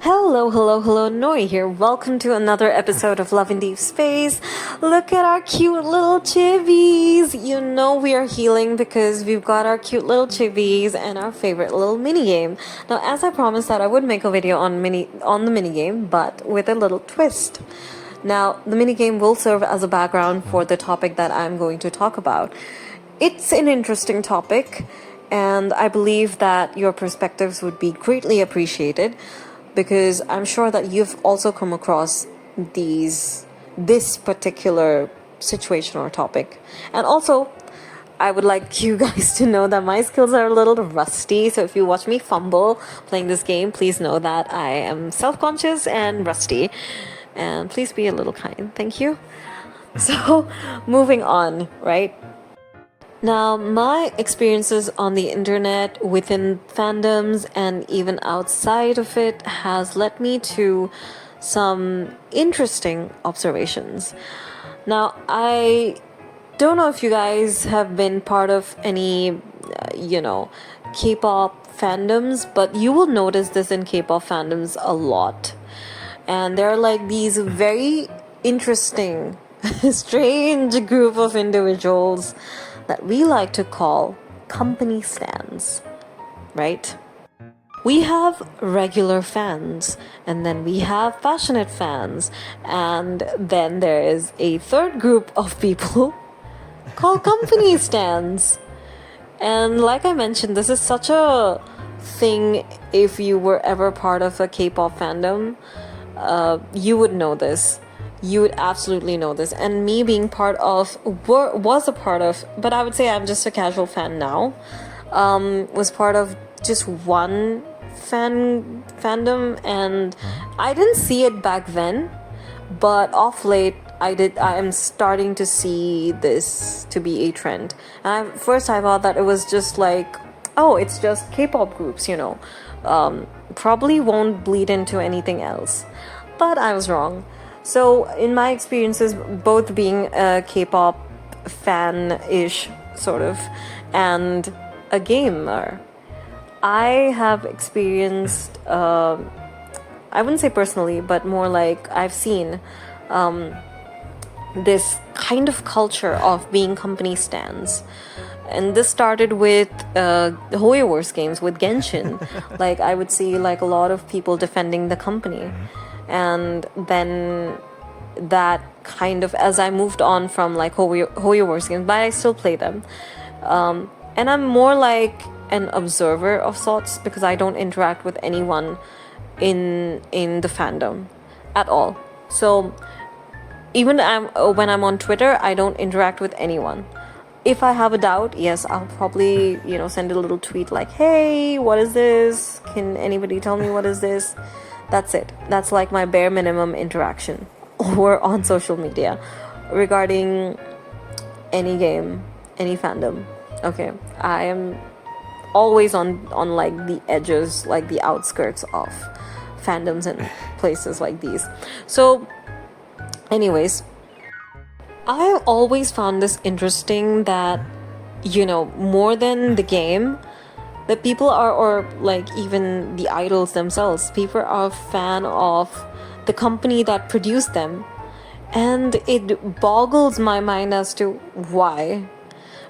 Hello, hello, hello, Noi here. Welcome to another episode of Love in Deep Space. Look at our cute little chibies. You know we are healing because we've got our cute little chibies and our favorite little mini game. Now, as I promised that I would make a video on the mini game, but with a little twist. Now, the mini game will serve as a background for the topic that I'm going to talk about. It's an interesting topic, and I believe that your perspectives would be greatly appreciated, because I'm sure that you've also come across this particular situation or topic. And also, I would like you guys to know that my skills are a little rusty, so if you watch me fumble playing this game, please know that I am self-conscious and rusty. And please be a little kind. Thank you. So, moving on, right? Now, my experiences on the internet, within fandoms, and even outside of it has led me to some interesting observations. Now, I don't know if you guys have been part of any, K-pop fandoms, but you will notice this in K-pop fandoms a lot. And there are like these very interesting, strange group of individuals that we like to call company stans, right? We have regular fans, and then we have passionate fans, and then there is a third group of people called company stans. And like I mentioned, this is such a thing. If you were ever part of a K-pop fandom, you would know this. You would absolutely know this. And me being was a part of, but I would say I'm just a casual fan now, was part of just one fandom, and I didn't see it back then, but off late I am starting to see this to be a trend. And first I thought that it was just like, oh, it's just K-pop groups, probably won't bleed into anything else. But I was wrong. So in my experiences, both being a K-pop fan-ish sort of and a gamer, I have experienced, I wouldn't say personally, but more like I've seen this kind of culture of being company stans. And this started with the Hoyo Wars games, with Genshin. Like I would see like a lot of people defending the company. And then that kind of, as I moved on from like Hoyo Wars games, but I still play them, and I'm more like an observer of sorts, because I don't interact with anyone in the fandom at all. So even when I'm on Twitter, I don't interact with anyone. If I have a doubt, yes, I'll probably send a little tweet like, hey, what is this? Can anybody tell me what is this? That's it. That's like my bare minimum interaction or on social media regarding any game, any fandom. Okay, I am always on like the edges, like the outskirts of fandoms and places like these. So anyways, I always found this interesting that, more than the game, that people are, or like even the idols themselves, people are a fan of the company that produced them. And it boggles my mind as to why.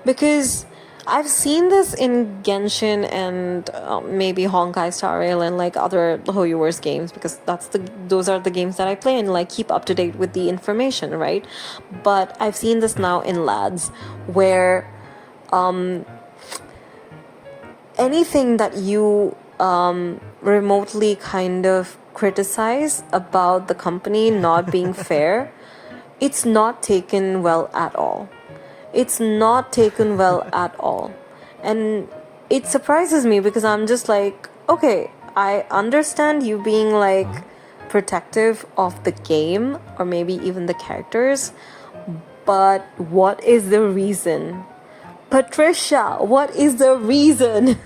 Because I've seen this in Genshin and maybe Honkai Star Rail and like other Hoyo Wars games, because those are the games that I play and like keep up to date with the information, right? But I've seen this now in LADs, where anything that you remotely kind of criticize about the company not being fair, it's not taken well at all. It's not taken well at all. And it surprises me, because I'm just like, okay, I understand you being like protective of the game or maybe even the characters, but what is the reason? Patricia, what is the reason?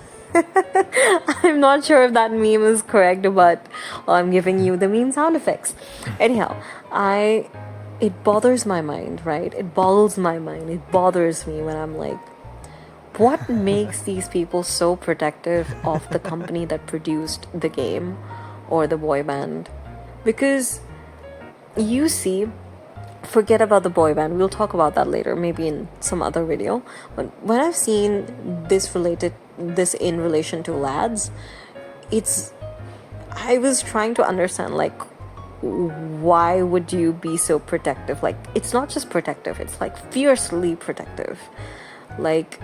I'm not sure if that meme is correct, but I'm giving you the meme sound effects. Anyhow, it bothers my mind, right? It boggles my mind. It bothers me when I'm like, what makes these people so protective of the company that produced the game? or the boy band. Because you see, forget about the boy band, we'll talk about that later, maybe in some other video. But when I've seen this in relation to lads, I was trying to understand, like, why would you be so protective? Like, it's not just protective, it's like fiercely protective. Like,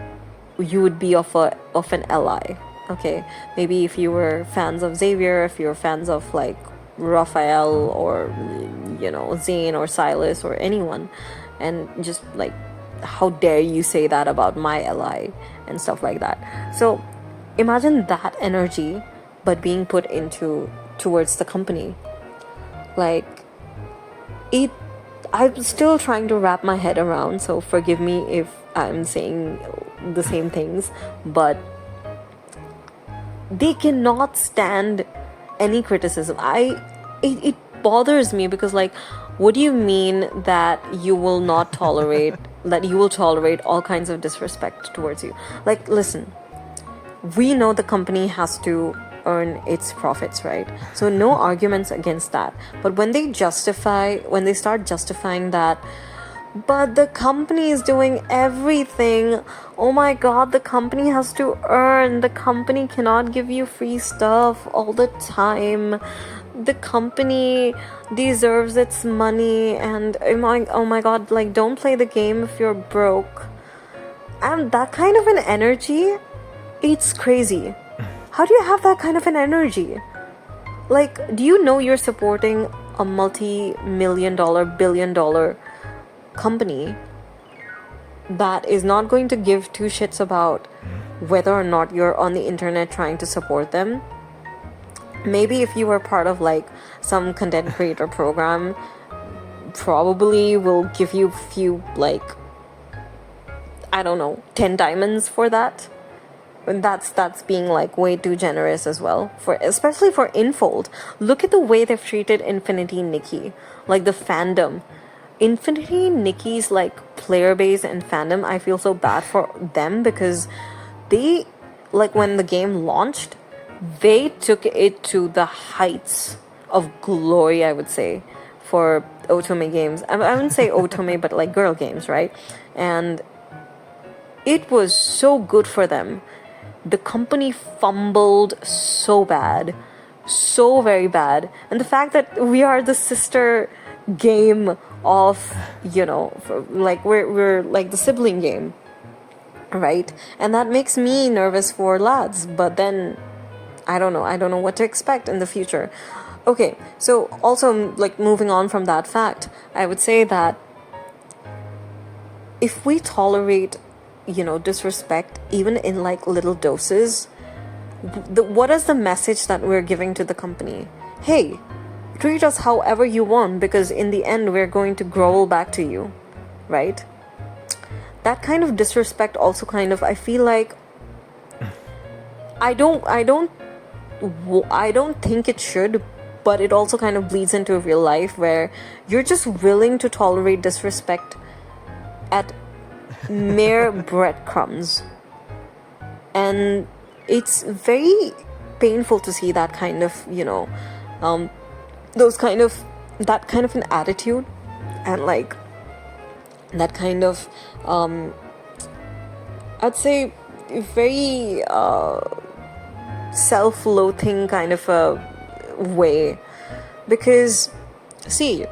you would be of an ally. Okay, maybe if you were fans of Xavier, if you're fans of like Raphael, or Zayn or Silas or anyone, and just like, how dare you say that about my ally and stuff like that. So imagine that energy, but being put into towards the company. Like, I'm still trying to wrap my head around, so forgive me if I'm saying the same things, but they cannot stand any criticism. It bothers me, because like, what do you mean that you will not tolerate that you will tolerate all kinds of disrespect towards you? Like, listen, we know the company has to earn its profits, right? So no arguments against that. But when they start justifying that, but the company is doing everything, oh my god, the company has to earn, the company cannot give you free stuff all the time, the company deserves its money, and oh my god, like, don't play the game if you're broke. And that kind of an energy, it's crazy. How do you have that kind of an energy? Like, do you know you're supporting a multi-million-dollar, billion-dollar company that is not going to give two shits about whether or not you're on the internet trying to support them? Maybe if you were part of like some content creator program, probably will give you few, like, I don't know, 10 diamonds for that. And that's being like way too generous as well, especially for Infold. Look at the way they've treated Infinity Nikki, like the fandom. Infinity Nikki's like player base and fandom, I feel so bad for them, because they, like, when the game launched, they took it to the heights of glory, I would say, for Otome games. I wouldn't say Otome, but like girl games, right? And it was so good for them. The company fumbled so bad, so very bad. And the fact that we are the sister game of, like, we're like the sibling game, right? And that makes me nervous for lads. But then I don't know what to expect in the future. Okay, so also, like, moving on from that fact, I would say that if we tolerate disrespect, even in like little doses, what is the message that we're giving to the company? Hey, treat us however you want, because in the end we're going to grovel back to you, right? That kind of disrespect also kind of, I feel like, I don't think it should, but it also kind of bleeds into real life, where you're just willing to tolerate disrespect at mere breadcrumbs. And it's very painful to see that kind of, that kind of an attitude, and like that kind of, I'd say, very self-loathing kind of a way. Because, see,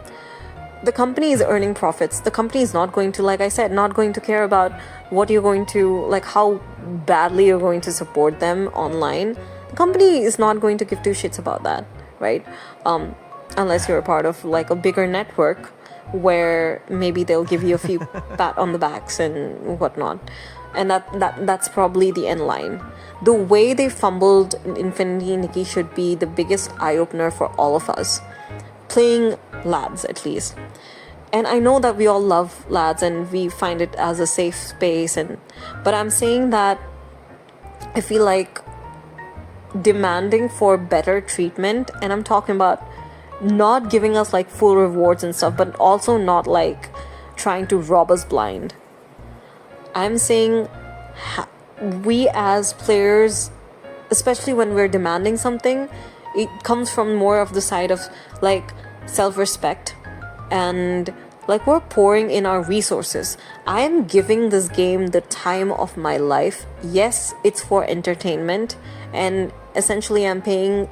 the company is earning profits. The company is not going to, like I said, not going to care about what you're going to, like, how badly you're going to support them online. The company is not going to give two shits about that, right? Unless you're a part of like a bigger network, where maybe they'll give you a few pat on the backs and whatnot. And that's probably the end line. The way they fumbled Infinity Nikki should be the biggest eye-opener for all of us, playing lads at least. And I know that we all love lads and we find it as a safe space, but I'm saying that I feel like demanding for better treatment, and I'm talking about not giving us like full rewards and stuff, but also not like trying to rob us blind. I'm saying we as players, especially when we're demanding something, it comes from more of the side of like self-respect, and like we're pouring in our resources. I am giving this game the time of my life. Yes, it's for entertainment, and essentially I'm paying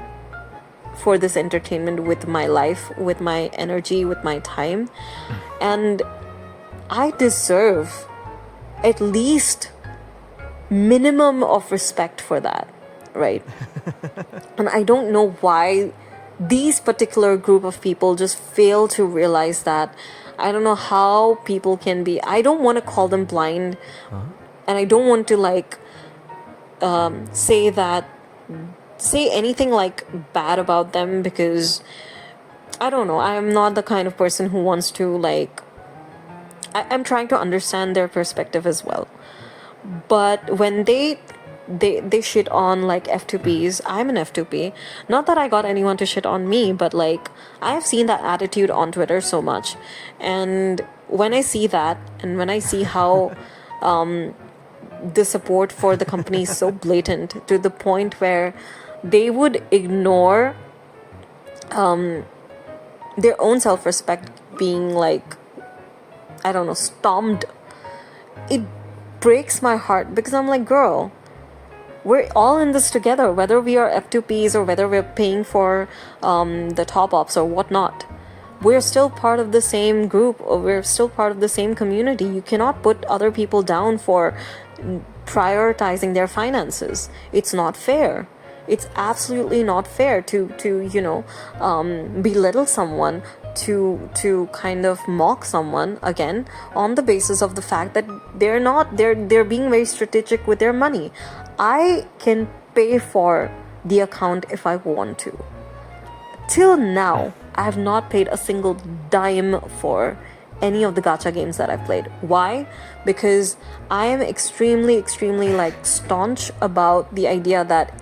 for this entertainment with my life, with my energy, with my time, and I deserve at least minimum of respect for that, right? And I don't know why these particular group of people just fail to realize that. I don't know how people can be, I don't want to call them blind, and I don't want to like say anything like bad about them, because I don't know, I'm not the kind of person who wants to like, I'm trying to understand their perspective as well. But when they shit on like F2Ps, I'm an F2P. Not that I got anyone to shit on me, but like I've seen that attitude on Twitter so much. And when I see that, and when I see how the support for the company is so blatant to the point where they would ignore their own self-respect being like, I don't know, stomped, it breaks my heart, because I'm like, girl, we're all in this together, whether we are F2Ps or whether we're paying for the top ups or whatnot. We're still part of the same group, or we're still part of the same community. You cannot put other people down for prioritizing their finances. It's not fair. It's absolutely not fair to belittle someone, to kind of mock someone again on the basis of the fact that they're being very strategic with their money. I can pay for the account if I want to. Till now, I have not paid a single dime for any of the gacha games that I've played. Why? Because I am extremely like staunch about the idea that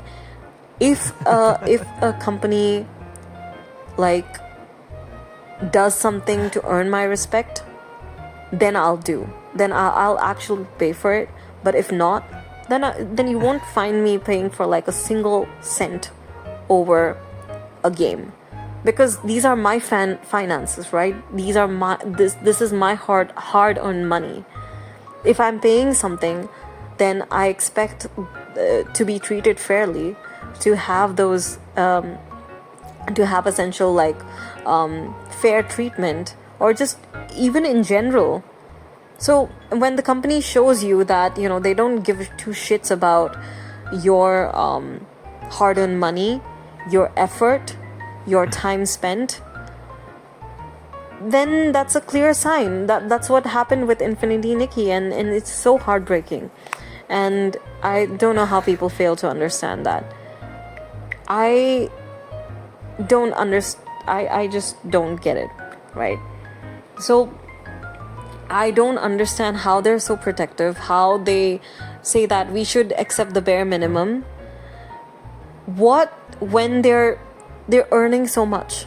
if a company like does something to earn my respect, then I'll actually pay for it. But if not, then you won't find me paying for like a single cent over a game, because these are my finances, right? These are this is my hard-earned money. If I'm paying something, then I expect to be treated fairly, to have those to have essential like fair treatment, or just even in general. So when the company shows you that they don't give two shits about your hard-earned money, your effort, your time spent, then that's a clear sign that's what happened with Infinity Nikki, and it's so heartbreaking. And I don't know how people fail to understand that. I don't understand. I just don't get it, right? So I don't understand how they're so protective, how they say that we should accept the bare minimum. What, when they're earning so much?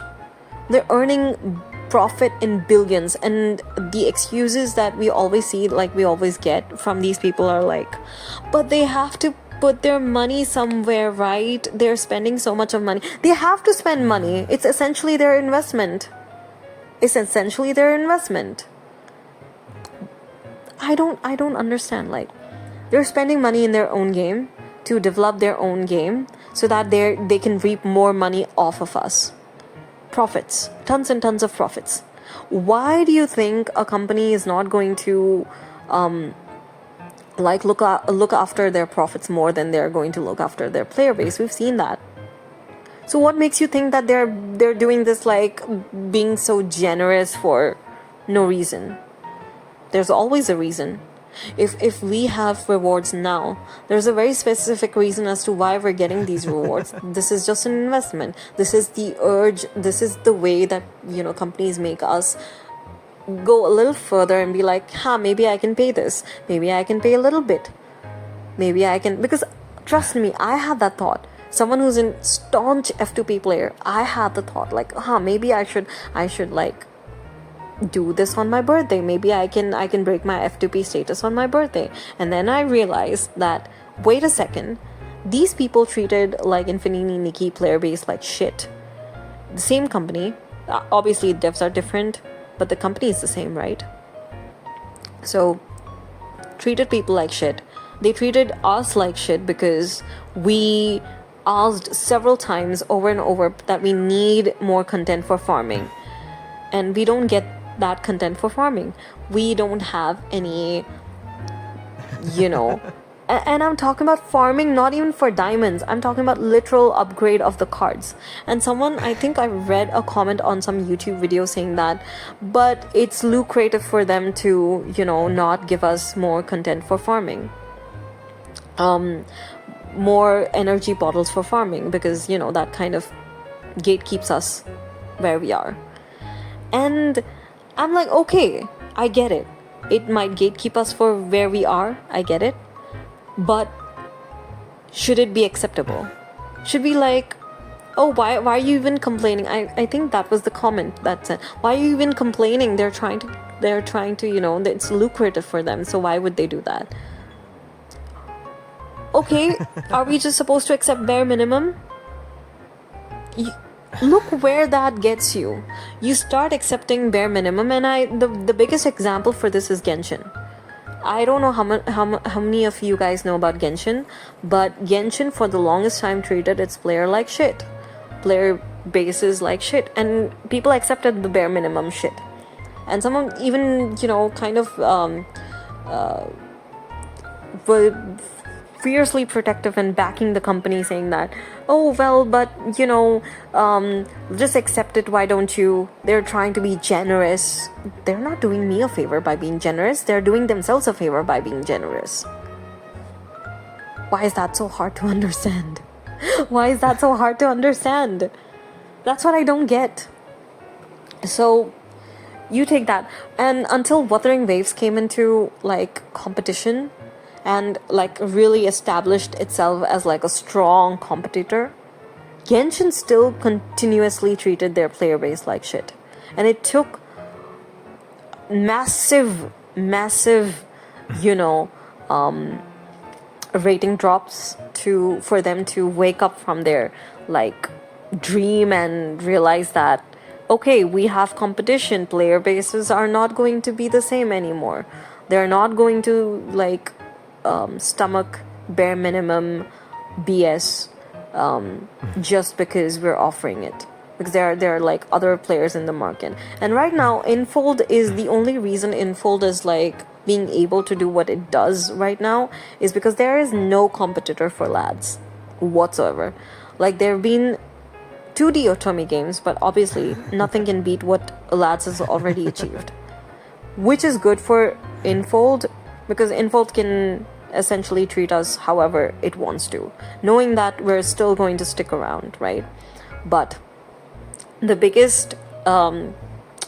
They're earning profit in billions, and the excuses that we always see, like we always get from these people, are like, but they have to put their money somewhere, right? They're spending so much of money. They have to spend money. It's essentially their investment. I don't understand. Like, they're spending money in their own game to develop their own game so that they can reap more money off of us. Profits, tons and tons of profits. Why do you think a company is not going to look after their profits more than they're going to look after their player base? We've seen that. So what makes you think that they're doing this, like being so generous for no reason? There's always a reason. If we have rewards now, there's a very specific reason as to why we're getting these rewards. This is just an investment. This is the urge. This is the way that companies make us go a little further and be like, maybe I can pay this. Maybe I can pay a little bit. Maybe I can, because trust me, I had that thought. Someone who's a staunch F2P player, I had the thought like, maybe I should like do this on my birthday. Maybe I can break my F2P status on my birthday. And then I realized that, wait a second, these people treated like Infinity Nikki player base like shit. The same company, obviously devs are different, but the company is the same, right? So treated people like shit. They treated us like shit because we asked several times over and over that we need more content for farming, and we don't get that content for farming. We don't have any, you know, and I'm talking about farming, not even for diamonds. I'm talking about literal upgrade of the cards. And someone, I think I read a comment on some YouTube video saying that, but it's lucrative for them to, you know, not give us more content for farming. More energy bottles for farming, because, you know, that kind of gatekeeps us where we are. And I'm like, okay, I get it. It might gatekeep us for where we are. I get it. But should it be acceptable? Should we like, oh, why are you even complaining? I think that was the comment that said, why are you even complaining? They're trying to, you know, it's lucrative for them, so why would they do that? Okay, are we just supposed to accept bare minimum? Look where that gets you. You start accepting bare minimum, and the biggest example for this is Genshin. I don't know how many of you guys know about Genshin, but Genshin for the longest time treated its player like shit. Player bases like shit, and people accepted the bare minimum shit. And someone even, you know, kind of were fiercely protective and backing the company, saying that, oh well, but you know, just accept it, why don't you? They're trying to be generous. They're not doing me a favor by being generous, they're doing themselves a favor by being generous. Why is that so hard to understand? Why is that so hard to understand? That's what I don't get. So you take that, and until Wuthering Waves came into like competition and like really established itself as like a strong competitor, Genshin still continuously treated their player base like shit. And it took massive, you know, rating drops for them to wake up from their like dream and realize that, okay, we have competition, player bases are not going to be the same anymore. They're not going to like stomach bare minimum BS just because we're offering it, because there are like other players in the market. And right now Infold is the only reason Infold is like being able to do what it does right now is because there is no competitor for lads whatsoever. Like there have been 2D Otome games, but obviously nothing can beat what lads has already achieved, which is good for Infold, because Infold can essentially treat us however it wants to, knowing that we're still going to stick around, right? But the biggest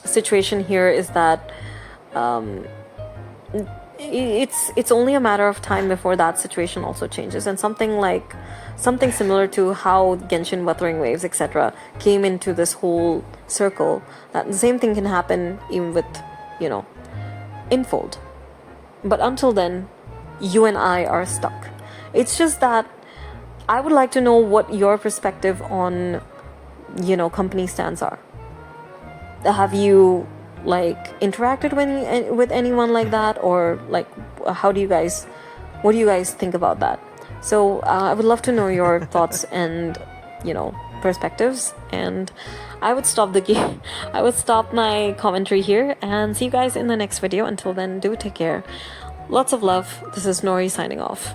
situation here is that it's only a matter of time before that situation also changes, and something similar to how Genshin, Wuthering Waves, etc. came into this whole circle, that the same thing can happen even with, you know, Infold. But until then, you and I are stuck. It's just that I would like to know what your perspective on, you know, company stands are. Have you like interacted with anyone like that, or like what do you guys think about that? So I would love to know your thoughts and, you know, perspectives. And I would stop my commentary here and see you guys in the next video. Until then, do take care. Lots of love. This is Nori signing off.